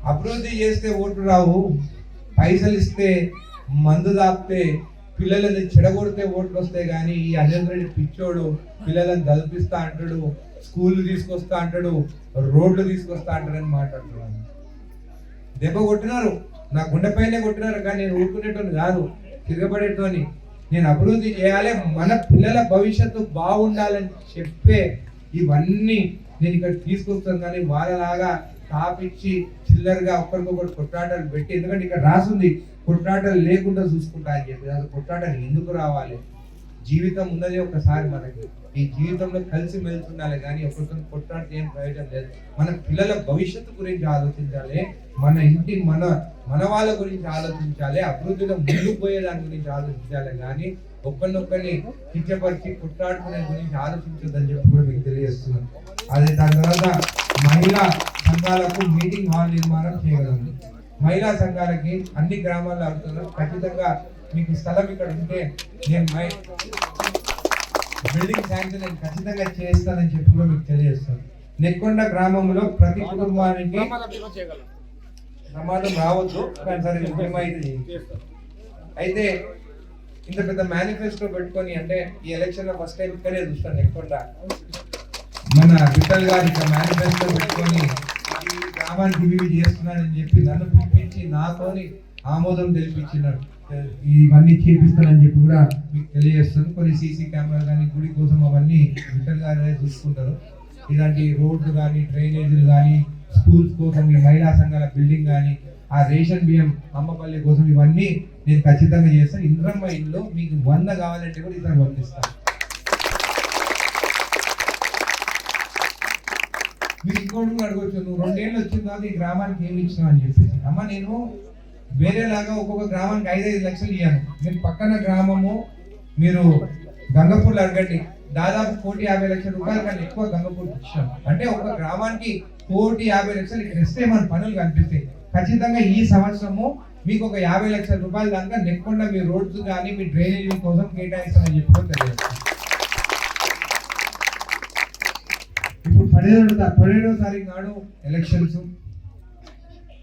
అభివృద్ధి చేస్తే ఓట్లు రావు, పైసలు ఇస్తే మందు దాపితే పిల్లలని చెడగొడితే ఓట్లు వస్తాయి. కానీ ఈ అజేంద్ర రెడ్డి పిచ్చోడు పిల్లలను కల్పిస్తా అంటాడు, స్కూళ్ళు తీసుకొస్తా అంటాడు, రోడ్లు తీసుకొస్తా అంటాడని మాట్లాడుతున్నాను. దెబ్బ కొట్టినారు, నా గుండెపైనే కొట్టినారు, కానీ నేను ఊరుకునేటోని కాదు, తిరగబడేటోని. నేను అభివృద్ధి చేయాలి, మన పిల్లల భవిష్యత్తు బాగుండాలని చెప్పే ఇవన్నీ నేను ఇక్కడ తీసుకొస్తాను. కానీ వాళ్ళలాగా తాపిచ్చి చిల్లరగా ఒకరికొకరు కొట్లాటలు పెట్టి, ఎందుకంటే ఇక్కడ రాసుంది కొట్లాటలు లేకుండా చూసుకుంటా అని చెప్పి. అసలు కొట్లాటలు ఎందుకు రావాలి? జీవితం ఉన్నదే ఒకసారి మనకి, ఈ జీవితంలో కలిసి మెలిసి ఉండాలి. కానీ ఒకరితో కొట్లాడితే ఏం ప్రయోజనం లేదు. మన పిల్లల భవిష్యత్తు గురించి ఆలోచించాలి, మన ఇంటి మన వాళ్ళ గురించి ఆలోచించాలి, అభివృద్ధిలో ముందుకు పోయే దాని గురించి ఆలోచించాలి. కానీ ఒక్కరినొక్కరిని కించపరిచి కొట్లాడుకునే గురించి ఆలోచించొద్దని చెప్పి కూడా మీకు తెలియజేస్తున్నాను. అదే దాని తర్వాత మహిళా సంఘాలకు మీటింగ్ హాల్ నిర్మాణం చేయగలము. మహిళా సంఘాలకి అన్ని గ్రామాల్లో అవుతున్నారు. ఖచ్చితంగా మీకు స్థలం ఇక్కడ ఉంటే నేను బిల్డింగ్ శాంక్షన్ నేను ఖచ్చితంగా చేస్తానని చెప్పి కూడా మీకు తెలియజేస్తాను. నెక్కొండ గ్రామంలో ప్రతి కుటుంబానికి ప్రమాదం రావద్దు, కానీ సరే అయితే ఇంత పెద్ద మేనిఫెస్టో పెట్టుకొని, అంటే ఈ ఎలక్షన్ లో ఫస్ట్ టైం ఇక్కడే చూస్తాను నెక్కొండ మన విఠల్ గారు ఇక్కడ మేనిఫెస్టో పెట్టుకొని ఈ గ్రామానికి ఇవి చేస్తున్నానని చెప్పి నన్ను పిలిపించి నాతోని ఆమోదం తెలిపించినారు. ఇవన్నీ చేపిస్తానని చెప్పి కూడా మీకు తెలియజేస్తాను. కొన్ని సీసీ కెమెరా కానీ గుడి కోసం అవన్నీ విఠల్ గారే చూసుకుంటారు. ఇలాంటి రోడ్లు కానీ డ్రైనేజీలు కానీ స్కూల్స్ కోసం ఈ మహిళా సంఘాల బిల్డింగ్ కానీ ఆ రేషన్ బియ్యం అమ్మపల్లి కోసం ఇవన్నీ నేను ఖచ్చితంగా చేస్తాను. ఇంద్రమ్మ ఇల్లు మీకు 100 కావాలంటే కూడా ఈసారి పంపిస్తాను. మీరు ఇంకోటి అడగవచ్చు, నువ్వు 2 ఏళ్ళు వచ్చిన తర్వాత ఈ గ్రామానికి ఏమి ఇచ్చినావు అని చెప్పేసి. అమ్మ నేను వేరేలాగా ఒక్కొక్క గ్రామానికి 5-5 లక్షలు ఇవ్వను. మీరు పక్కన గ్రామము మీరు గంగపూర్లో అడగండి, దాదాపు 1,50,00,000 రూపాయల కన్నా ఎక్కువ గంగపూర్ ఇచ్చాం. అంటే ఒక గ్రామానికి 1,50,00,000 ఇక్కడ ఇస్తే మన పనులు కనిపిస్తాయి. ఖచ్చితంగా ఈ సంవత్సరము మీకు ఒక 50,00,000 రూపాయల దాకా నెక్కుండా మీ రోడ్స్ కానీ మీ డ్రైనేజీ కోసం కేటాయిస్తామని చెప్పి తెలియజేస్తాం. ఇప్పుడు 17వ తారీఖు నాడు ఎలక్షన్స్.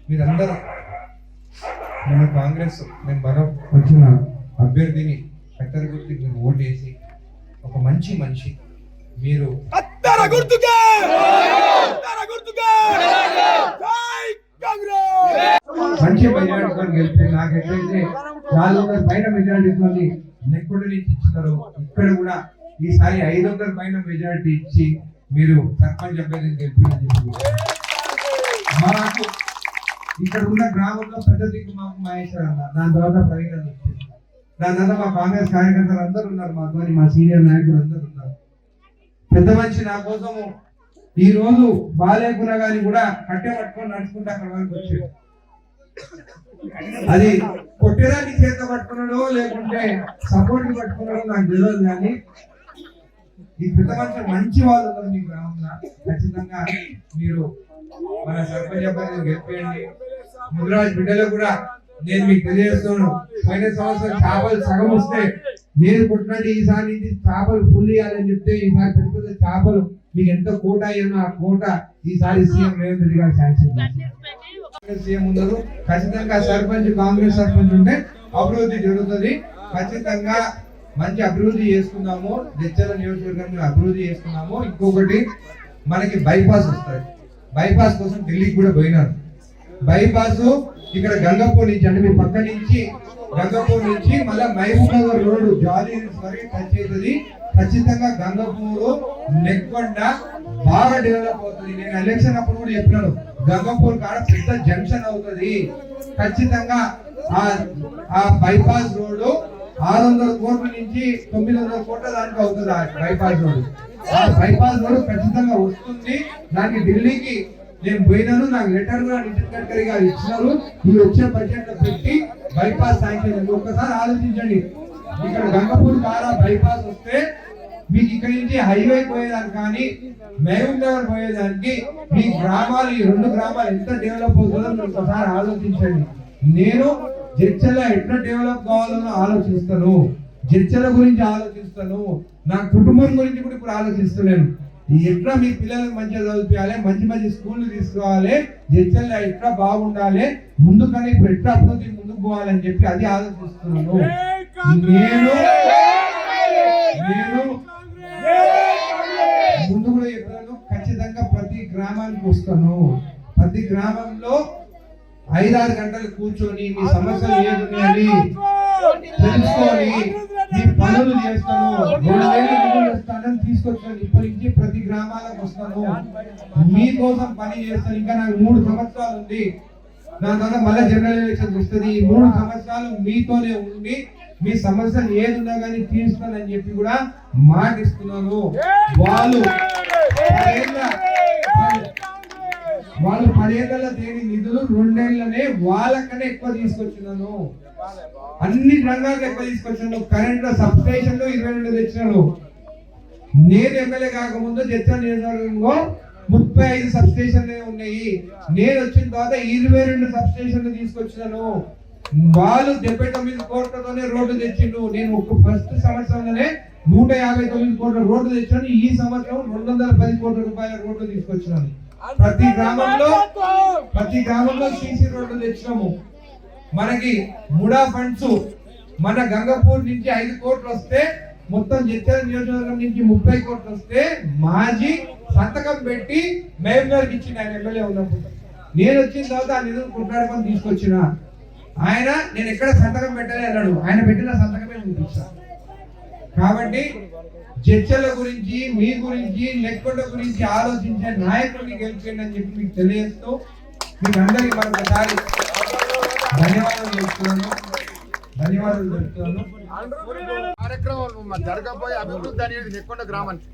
మీరందరూ మన కాంగ్రెస్ నేను మరో వచ్చిన అభ్యర్థిని కత్తెర గుర్తుకి మీరు ఓటు వేసి ఒక మంచి మనిషి మీరు మంచి మెజారిటీతో గెలిపి నాకైతే 400 పైన మెజారిటీతో నెక్కొండ నుంచి ఇచ్చినారు. ఇక్కడ కూడా ఈసారి 500 పైన మెజారిటీ ఇచ్చి మీరు సర్పంచ్ అభ్యర్థిని గెలిపిందని చెప్పి మాకు ఇక్కడ ఉన్న గ్రామంలో పెద్ద దిక్కు మాకు మహేశ్వర్ అన్న, దాని తర్వాత ప్రవీణ్ అన్న వచ్చింది, దాని తర్వాత మా కాంగ్రెస్ కార్యకర్తలు అందరూ ఉన్నారు, మాతో మా సీనియర్ నాయకులు అందరూ ఉన్నారు. పెద్ద మనిషి నా కోసము ఈ రోజు బాలేకున్నా గాని కూడా కట్టె పట్టుకొని నడుచుకుంటే అక్కడ వరకు వచ్చాడు. అది కొట్టేదాన్ని చేత పట్టుకున్నాడో లేకుంటే సపోర్ట్ పట్టుకున్నాడో నాకు తెలియదు. కానీ ఈ పెద్ద మనిషి మంచి వాళ్ళు ఉన్నారు మీ గ్రామంలో. ఖచ్చితంగా మీరు మన సర్పంచ్ అభ్యర్థిని గెలిపేయండి. ముదిరాజ్ బిడ్డలో కూడా నేను మీకు తెలియజేస్తున్నాను, పోయిన సంవత్సరం చేపలు సగం వస్తే నేను పుట్టినట్టు ఈసారి నుంచి చేపలు ఫుల్ ఇవ్వాలని చెప్తే ఈసారి పెద్ద పెద్ద చేపలు మీకు ఎంత కోట అయ్యానో ఆ కోట ఈసారి సీఎం రేవంత్ రెడ్డి గారు శాంక్షన్ చేశారు. సీఎం ఉన్నారు. ఖచ్చితంగా సర్పంచ్ కాంగ్రెస్ సర్పంచ్ ఉంటే అభివృద్ధి జరుగుతుంది. ఖచ్చితంగా మంచి అభివృద్ధి చేసుకున్నాము, జడ్చర్ల నియోజకవర్గంలో అభివృద్ధి చేసుకున్నాము. ఇంకొకటి మనకి బైపాస్ వస్తుంది. బైపాస్ కోసం ఢిల్లీకి కూడా పోయినారు. బైపాస్ ఇక్కడ గంగపూర్ నుంచి అంటే మీ పక్క నుంచి గంగపూర్ నుంచి మళ్ళీ మహబూబ్ నగర్ రోడ్డు జాలీ వరకు టచ్ అవుతుంది. ఖచ్చితంగా గంగపూర్ నెక్కొండ బాగా డెవలప్ అవుతుంది. నేను ఎలక్షన్ అప్పుడు కూడా చెప్పినాను, గంగపూర్ కాడ పెద్ద జంక్షన్ అవుతుంది. ఖచ్చితంగా ఆ బైపాస్ రోడ్డు 600 కోట్ల నుంచి 900 కోట్ల దానికి అవుతుంది. ఆ బైపాస్ రోడ్డు బైపాస్ రోడ్డు ఖచ్చితంగా వస్తుంది. దానికి ఢిల్లీకి నేను పోయినాను, నాకు లెటర్ కూడా నితిన్ గడ్కరీ గారు ఇచ్చినారు. ఈ వచ్చే బడ్జెట్ లో పెట్టి బైపాస్ శాంక్షన్. ఒక్కసారి ఆలోచించండి, ఇక్కడ గంగపూర్ ద్వారా బైపాస్ వస్తే మీకు ఇక్కడ నుంచి హైవే పోయేదానికి కానీ మహబూబ్ నగర్ పోయేదానికి మీ గ్రామాలు ఈ 2 గ్రామాలు ఎంత డెవలప్ అవుతుందో మీరు ఒకసారి ఆలోచించండి. నేను జడ్చర్ల ఎట్లా డెవలప్ కావాలో ఆలోచిస్తాను. జడ్చల గురించి ఆలోచిస్తాను, నా కుటుంబం గురించి కూడా ఇప్పుడు ఆలోచిస్తున్నాను. ఎట్లా మీ పిల్లలకు మంచిగా చదివించాలి, మంచి మంచి స్కూల్ తీసుకోవాలి, జడ్చల్ ఎట్లా బాగుండాలి, ముందుకని ఇప్పుడు ఎట్లా అభివృద్ధి ముందుకు పోవాలని చెప్పి అది ఆలోచిస్తున్నాను. నేను ముందు కూడా చెప్పాను, ఖచ్చితంగా ప్రతి గ్రామానికి వస్తాను. ప్రతి గ్రామంలో 5-6 గంటలు కూర్చొని మీ సమస్యలు ఏదున్నాయని తెలుసుకొని మీ పనులు చేస్తాను. 2,000 చేస్తానని తీసుకొచ్చాను. ఇప్పటి నుంచి ప్రతి గ్రామాలకు వస్తాను, మీకోసం పని చేస్తాను. ఇంకా నాకు 3 సంవత్సరాలు ఉంది. దాని తర్వాత మళ్ళీ జనరల్ ఎలక్షన్ వస్తుంది. ఈ 3 సంవత్సరాలు మీతోనే ఉండి మీ సమస్యలు ఏదున్నా కానీ తీరుస్తానని చెప్పి కూడా మాటిస్తున్నాను. వాళ్ళు 10 ఏళ్ళ దేని నిధులు 2 ఏళ్ళనే వాళ్ళకనే ఎక్కువ తీసుకొచ్చినాను. అన్ని రంగాలకు ఎక్కువ తీసుకొచ్చాను. Current sub station 22 తెచ్చినాను. నేను ఎమ్మెల్యే కాకముందు జడ్చల్ నియోజకవర్గంలో 35 సబ్ స్టేషన్లే ఉన్నాయి. నేను వచ్చిన తర్వాత 22 సబ్ స్టేషన్లు తీసుకొచ్చినాను. వాళ్ళు 79 కోట్లతోనే రోడ్డు తెచ్చిండు. నేను ఒక ఫస్ట్ సంవత్సరంలోనే 159 కోట్ల రోడ్డు తెచ్చాను. ఈ సంవత్సరం 210 కోట్ల రూపాయల రోడ్డు తీసుకొచ్చినాను. ప్రతి గ్రామంలో సీసీ రోడ్లు తెచ్చినాము. మనకి ముడా ఫండ్స్ మన గంగపూర్ నుంచి 5 కోట్లు వస్తే, మొత్తం జడ్చల్ నియోజకవర్గం నుంచి 30 కోట్లు వస్తే మాజీ సంతకం పెట్టి మేయర్కి ఇచ్చింది ఆయన ఎమ్మెల్యే ఉన్నప్పుడు. నేను వచ్చిన తర్వాత ఆ నిధులు కొట్లాడుకొని తీసుకొచ్చిన ఆయన, నేను ఎక్కడ సంతకం పెట్టలే అన్నాడు. ఆయన పెట్టిన సంతకమే చూపించా. కాబట్టి జడ్చల గురించి, మీ గురించి, నెక్కొండ గురించి ఆలోచించే నాయకుడిని గెలిపించండి అని చెప్పి మీకు తెలియజేస్తూ మీకు అందరికీ మరొకసారి ధన్యవాదాలు చెప్తున్నాను. కార్యక్రమం జరగబోయే అభివృద్ధి అనేది నెక్కొండ గ్రామానికి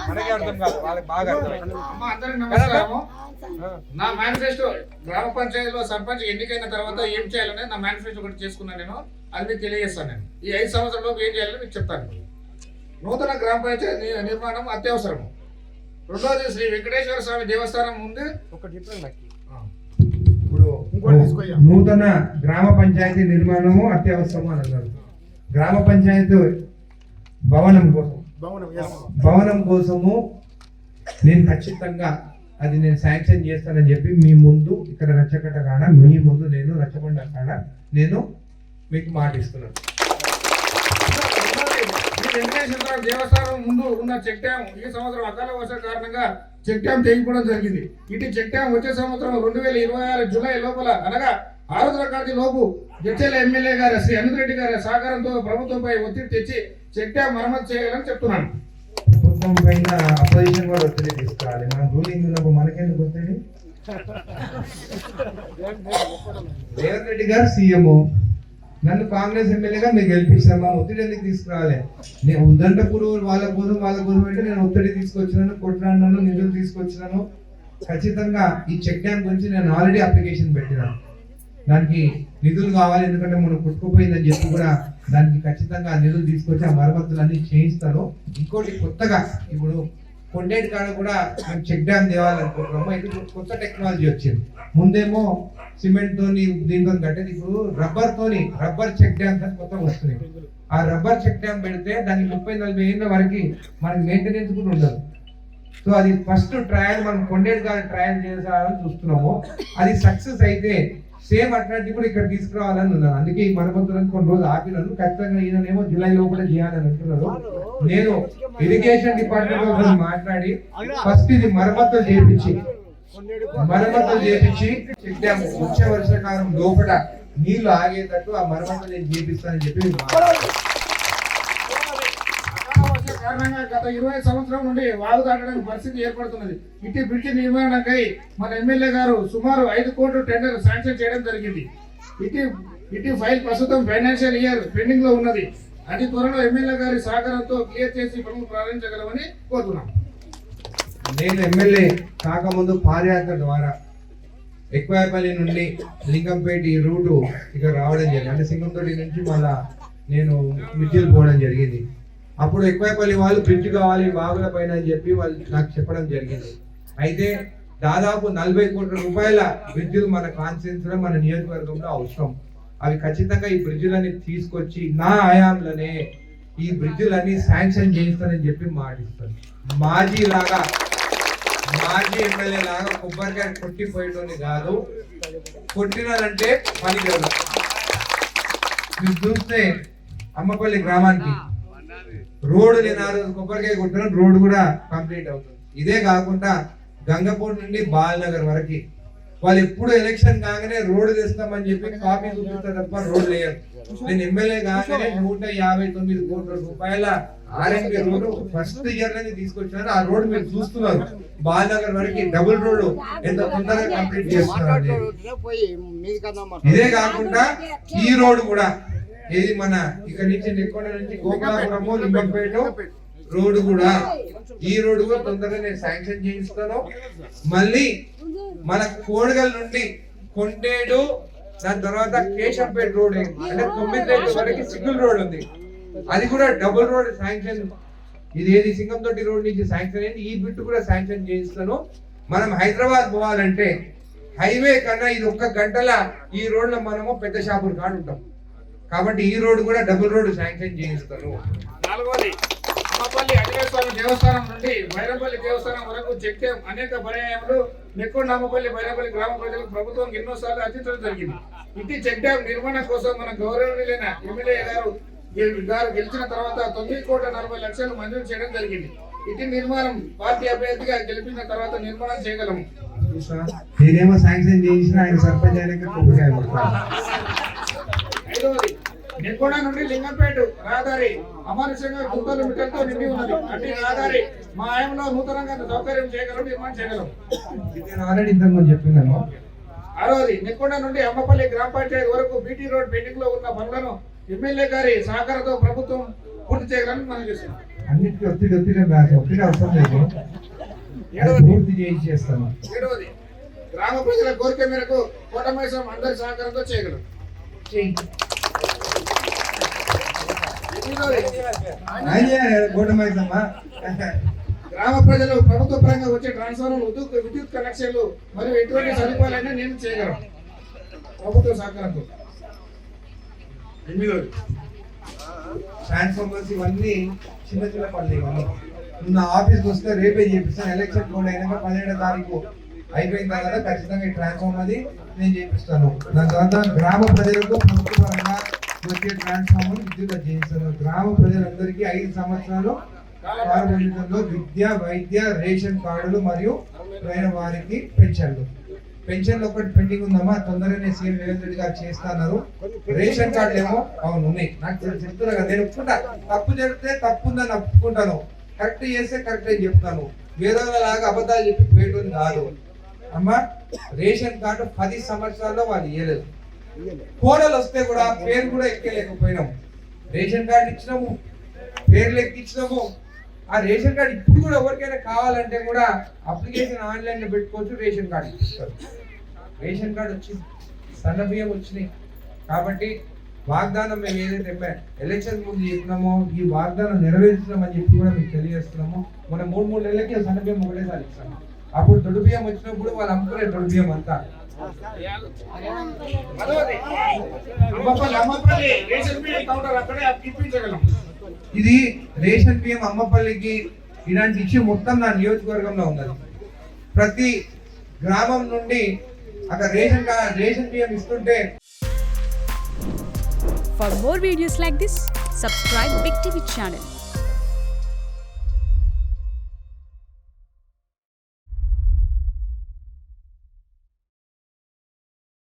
మనకే అర్థం కాదు, వాళ్ళకి బాగా అర్థం. అందరికీ నమస్కారము. నా మేనిఫెస్టో గ్రామ పంచాయతీలో సర్పంచ్ ఎన్నికైన తర్వాత ఏం చేయాలని నా మేనిఫెస్టో ఒకటి చేసుకున్నాను. నేను అది మీకు తెలియజేస్తాను. నేను ఈ 5 సంవత్సరాల్లో ఏం చేయాలని మీకు చెప్తాను. నూతన గ్రామ పంచాయతీ నిర్మాణం అత్యవసరము. రెండోది శ్రీ వెంకటేశ్వర స్వామి దేవస్థానం ముందు ఇప్పుడు నూతన గ్రామ పంచాయతీ నిర్మాణము అత్యవసరము అని అన్నారు. గ్రామ పంచాయతీ భవనం కోసము నేను ఖచ్చితంగా అది నేను శాంక్షన్ చేస్తానని చెప్పి మీ ముందు ఇక్కడ రచ్చకట్ట కాడ, మీ ముందు నేను రచ్చకొండ కాడ నేను మీకు మాట ఇస్తున్నాను. వెంకటేశ్వర దేవస్థానం ముందు ఉన్న చెక్ డ్యామ్ ఈ సంవత్సరం అకాల వర్షాల కారణంగా చెక్ డ్యామ్ తెగిపోవడం జరిగింది. ఇటు చెక్ డ్యామ్ వచ్చే సంవత్సరం 2026 జూలై లోపల, అనగా 6వ తరగతి లోపు జడ్చల ఎమ్మెల్యే గారు శ్రీ అనిల్ రెడ్డి గారి సహకారంతో ప్రభుత్వంపై ఒత్తిడి తెచ్చి చెక్ డ్యామ్ మరమ్మతు చేయాలని చెప్తున్నాను. ప్రభుత్వం పైన అపోజిషన్ కూడా ఒత్తిడి తీసుకోవాలి. మన రూలింగ్ ఉన్నప్పుడు మనకెందుకు ఒత్తిడి? రేవంత్ రెడ్డి గారు సీఎం, నన్ను కాంగ్రెస్ ఎమ్మెల్యేగా మీరు గెలిపించారు, మా ఒత్తిడి ఎందుకు తీసుకురావాలి? నేను ఉద్దంటపూర్ వాళ్ళ కోసం అంటే నేను ఒత్తిడి తీసుకొచ్చినాను, కొట్లాడినాను, నిధులు తీసుకొచ్చినాను. ఖచ్చితంగా ఈ చెక్ డ్యామ్ గురించి నేను ఆల్రెడీ అప్లికేషన్ పెట్టినాను. దానికి నిధులు కావాలి, ఎందుకంటే మనం కొట్టుకుపోయిందని చెప్పి కూడా దానికి ఖచ్చితంగా నిధులు తీసుకొచ్చి ఆ మరమ్మతులు అన్ని చేయిస్తాను. ఇంకోటి కొత్తగా ఇప్పుడు కొండేటి కాడ కూడా మేము చెక్ డ్యామ్ తేవాలనుకుంటున్నాము. ఇది కొత్త టెక్నాలజీ వచ్చింది. ముందేమో సిమెంట్ తోని దీంతో కట్టేది, ఇప్పుడు రబ్బర్ చెక్ డ్యామ్ అని కొత్తగా వస్తున్నాయి. ఆ రబ్బర్ చెక్ డ్యామ్ పెడితే దానికి 30-40 ఏళ్ళ వరకు మనకి మెయింటెనెన్స్ కూడా ఉండదు. సో అది ఫస్ట్ ట్రయల్ మనం కొండేటి కాడ ట్రయల్ చేసాలని చూస్తున్నాము. అది సక్సెస్ అయితే సేమ్ అట్లాంటి కూడా ఇక్కడ తీసుకురావాలని ఉన్నాను. అందుకే ఈ మరమ్మతులను కొన్ని రోజులు ఆపినాను. ఖచ్చితంగా ఈయనేమో జూలై లోపల చేయాలని అంటున్నారు. నేను ఇరిగేషన్ డిపార్ట్మెంట్ తో మాట్లాడి ఫస్ట్ ఇది మరమ్మతులు చేపించి చెక్ డ్యామ్ వచ్చే వర్షాకాలం లోపల నీళ్లు ఆగేటట్టు ఆ మరమ్మతులు నేను చేపిస్తానని చెప్పి కారణంగా గత 20 సంవత్సరం నుండి వాగు దాటడానికి పరిస్థితి ఏర్పడుతున్నది. ఇటు బ్రిడ్జి నిర్మాణానికై మన ఎమ్మెల్యే గారు సుమారు 5 కోట్ల టెండర్ శాంక్షన్ చేయడం జరిగింది. ఇటు ఫైల్ ప్రస్తుతం ఫైనాన్షియల్ ఇయర్ పెండింగ్ లో ఉన్నది. అది త్వరలో ఎమ్మెల్యే గారి సహకారంతో క్లియర్ చేసి పనులు ప్రారంభించగలమని కోరుతున్నాం. నేను ఎమ్మెల్యే కాకముందు పాదయాత్ర ద్వారా ఎక్కువపల్లి నుండి లింగంపేట ఈ రూటు ఇక్కడ రావడం జరిగింది. అంటే సింగంతోటి నుంచి మళ్ళా నేను మిర్చిలు పోవడం జరిగింది. అప్పుడు ఎక్కువపల్లి వాళ్ళు బ్రిడ్జ్ కావాలి వాగుల పైన అని చెప్పి వాళ్ళు నాకు చెప్పడం జరిగింది. అయితే దాదాపు 40 కోట్ల రూపాయల బ్రిడ్జిలు మన కాన్స్టిట్యూన్సీలో మన నియోజకవర్గంలో అవసరం. అవి ఖచ్చితంగా ఈ బ్రిడ్జిలన్నీ తీసుకొచ్చి నా హయాంలోనే ఈ బ్రిడ్జిలన్నీ శాంక్షన్ చేయిస్తానని చెప్పి మాటిస్తాను. మాజీ ఎమ్మెల్యే లాగా కొబ్బరికాయ కొట్టిపోయేటోని కాదు, కొట్టినారంటే పని కదా. మీరు చూస్తే అమ్మపల్లి గ్రామానికి రోడ్డు నేను ఆ రోజు కొబ్బరికాయ కొట్టిన రోడ్డు కూడా కంప్లీట్ అవుతుంది. ఇదే కాకుండా గంగపూర్ నుండి బాలనగర్ వరకు వాళ్ళు ఎప్పుడు ఎలక్షన్ కాగానే రోడ్డు తెస్తామని చెప్పి కాపీ చూపిస్తారు తప్ప రోడ్డు లేయరు. నేను ఎమ్మెల్యే కాగానే 159 కోట్ల రూపాయల ఆర్ఎంపీ రోడ్డు ఫస్ట్ ఇయర్ లోనే తీసుకొచ్చారు. ఆ రోడ్డు మీరు చూస్తున్నారు, బాలనగర్ వరకు డబుల్ రోడ్డు ఎంత తొందరగా కంప్లీట్ చేస్తున్నారు. ఇదే కాకుండా ఈ రోడ్డు కూడా ఏది మన ఇక్కడ నుంచి నెక్కొండ నుంచి గోపాలపురము లింగంపేట రోడ్డు కూడా ఈ రోడ్డు కూడా తొందరగా నేను శాంక్షన్ చేయిస్తాను. మళ్ళీ మన కోడగల్ నుండి కొండేడు దాని తర్వాత కేశంపేట రోడ్ అంటే 9 రేట్ల వరకు సింగిల్ రోడ్ ఉంది, అది కూడా డబుల్ రోడ్ శాంక్షన్. ఇది ఏది సింగంతోటి రోడ్ నుంచి శాంక్షన్ అయింది, ఈ బిట్ కూడా శాంక్షన్ చేయిస్తాను. మనం హైదరాబాద్ పోవాలంటే హైవే కన్నా ఇది 1 గంటల ఈ రోడ్ లో మనము పెద్ద షాపులు కాడు ఉంటాం కాబట్టి ఈ రోడ్ కూడా డబుల్ రోడ్ శాంక్షన్ చేయిస్తాను. నాలుగోది అమ్మపల్లి అడిగేశ్వరం దేవస్థానం నుండి బైరంపల్లి దేవస్థానం వరకు చెక్ డ్యాం అనేక పర్యాయములు నెక్కొండ అమ్మపల్లి బైరంపల్లి గ్రామ ప్రజలకు ప్రభుత్వం ఎన్నోసార్లు అందించడం జరిగింది. ఇటు చెక్ డ్యాం నిర్మాణం కోసం మన గౌరవనీయులైన ఎమ్మెల్యే గారు గెలిచిన తర్వాత 9,40,00,000 మంజూరు చేయడం జరిగింది. ఇటు నిర్మాణం పార్టీ అభ్యర్థిగా గెలిపిన తర్వాత నిర్మాణం చేయగలము. నేనేమో శాంక్షన్ చేసిన ఆయన సర్పంచ్ అయినాక కొబ్బరికాయ కొడతాను. ఐదవది నెక్కొండ నుండి లింగంపేట రహదారి అమానుషంగా గుంతలు మిట్టలతో నిండి ఉన్నది. అట్టి రహదారి మా ఆయనలో నూతనంగా సౌకర్యం చేయగలం, నిర్మాణం చేయగలం. నేను ఆల్రెడీ ఇంతకుముందు చెప్పినాను. ఆరవది నెక్కొండ నుండి అమ్మపల్లి గ్రామ పంచాయతీ వరకు బీటీ రోడ్ పెండింగ్ లో ఉన్న పనులను ఎమ్మెల్యే గారి సహకారంతో ప్రభుత్వం పూర్తి చేయగలని మనం చేస్తున్నాం. అన్నిటికీ ఒత్తిడి అవసరం లేదు, పూర్తి చేస్తాను. ఏడవది గ్రామ ప్రజల కోరిక మేరకు కోటమైసం అందరి సహకారంతో చేయగలం. గ్రామ ప్రజలు ప్రభుత్వ పరంగా వచ్చే ట్రాన్స్ఫార్మర్ విద్యుత్ కనెక్షన్లు మరియు ఎటువంటి సదుపాయాలైనా నేను చేయగలను ప్రభుత్వ సహకారంతో. ట్రాన్స్ఫార్మర్స్ ఇవన్నీ చిన్న పనులు. ఇవన్నీ నువ్వు నా ఆఫీస్కి వస్తే రేపే చేపిస్తాను. ఎలక్షన్ కోడ్ అయినాక 17వ తారీఖు అయిపోయిన తర్వాత ఖచ్చితంగా ఈ ట్రాన్స్ఫార్మర్ అది నేను చేపిస్తాను. దాని తర్వాత గ్రామ ప్రజలకు ప్రభుత్వ పరంగా వచ్చే ట్రాన్స్ఫార్మర్ విద్యుత్ చేయిస్తాను. గ్రామ ప్రజలందరికీ 5 సంవత్సరాలు కార్పొరేషన్లో విద్య, వైద్య, రేషన్ కార్డులు మరియు వారికి పెన్షన్లు ఒకటి పెండింగ్ ఉందమ్మా, తొందరగానే సీఎం రేవంత్ రెడ్డి గారు చేస్తున్నారు. రేషన్ కార్డులు ఏమో అవును ఉన్నాయి, నాకు చెప్తున్నా కదా, నేను ఒప్పుకుంటా. తప్పు జరిగితే తప్పు ఉందని ఒప్పుకుంటాను, కరెక్ట్ చేస్తే కరెక్ట్ అని చెప్తాను. వేరే లాగా అబద్ధాలు చెప్పి పోయేటోని కాదు అమ్మా. రేషన్ కార్డు 10 సంవత్సరాల్లో వాళ్ళు ఇవ్వలేదు. కోడలు వస్తే కూడా పేరు కూడా ఎక్కలేకపోయినాము. రేషన్ కార్డు ఇచ్చినాము, పేర్లు ఎక్కించినాము. ఆ రేషన్ కార్డు ఇప్పుడు కూడా ఎవరికైనా కావాలంటే కూడా అప్లికేషన్ ఆన్లైన్ లో పెట్టుకోవచ్చు, రేషన్ కార్డు ఇస్తారు. రేషన్ కార్డు వచ్చింది, సన్న బియ్యం వచ్చినాయి. కాబట్టి వాగ్దానం మేము ఏదైతే ఎలక్షన్ ముందు చెప్పినామో ఈ వాగ్దానం నెరవేర్చినామని చెప్పి కూడా మీకు తెలియజేస్తున్నాము. మనం 3 నెలలకి సన్న బియ్యం ఒకటేసారి ఇస్తాము. అప్పుడు దొడ్డు బియ్యం వచ్చినప్పుడు వాళ్ళు అమ్ముకునే దొడ్డు బియ్యం అంతా. ఇది రేషన్ బియ్యం అమ్మపల్లికి ఇలాంటి ఇష్యూ మొత్తం నా నియోజకవర్గంలో ఉన్నది. ప్రతి గ్రామం నుండి అక్కడ రేషన్ బియ్యం ఇస్తుంటే. For more videos like this, subscribe Big TV channel.